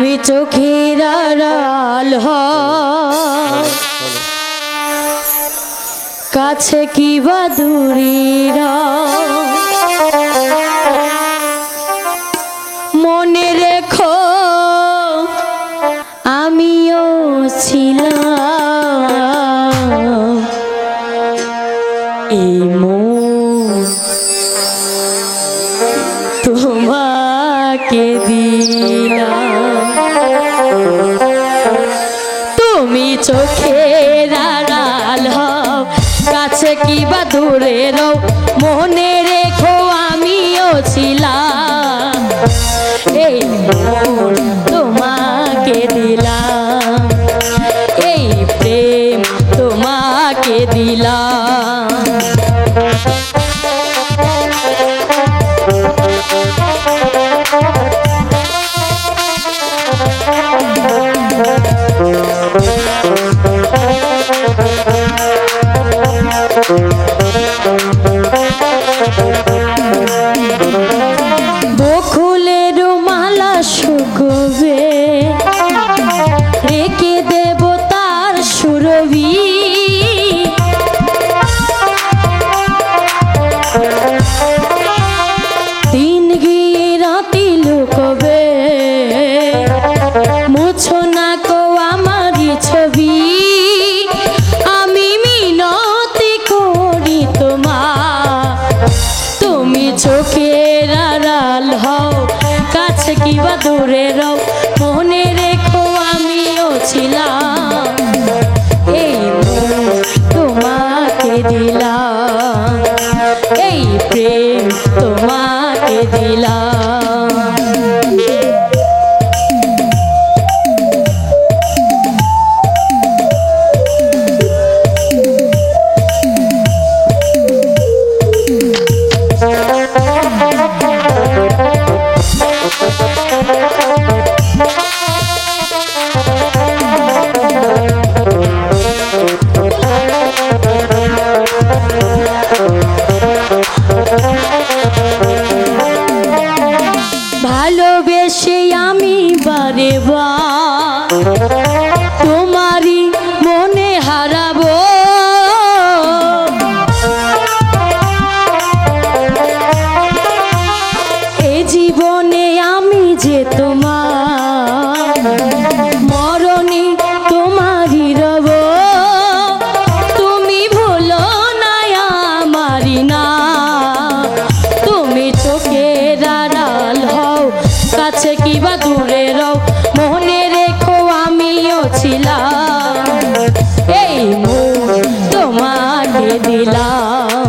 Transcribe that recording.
তুমি চোখের আড়াল হও, কাছে কি বা দূরের, মনে রেখো আমিও ছিলাম, এই মন তোমাকে দিলাম। তুমি চোখের আড়াল হও, কাছে কি বা দূরে রও, মনে রেখো আমিও ছিলাম, এই মন তোমাকে দিলাম, এই প্রেম তোমাকে দিলাম। বকুলের মালা শুকবে, রেখে দেব তার সুরভি, দিন গিয়ে রাতি লুকবে, মুছো না কো আমারই ছবি, আমি মিনতি করি তোমার, তুমি চোখের আড়াল হও, কাছে কি বা দূরে রও, মনে রেখো আমিও ছিলাম, এই মন তোমাকে দিলাম, এই প্রেম তোমাকে দিলাম। ভালোবেসে আমি বারে বার তোমারই মনে হারাবো, এ জীবনে আমি যে তোমার, মরণে তোমারই রব, তুমি ভুলো না আমারই না, তুমি চোখের আড়াল হও, কাছে কি বা দূরে রও, মনে রেখো আমিও ছিলাম, এই মন তোমাকে দিলাম,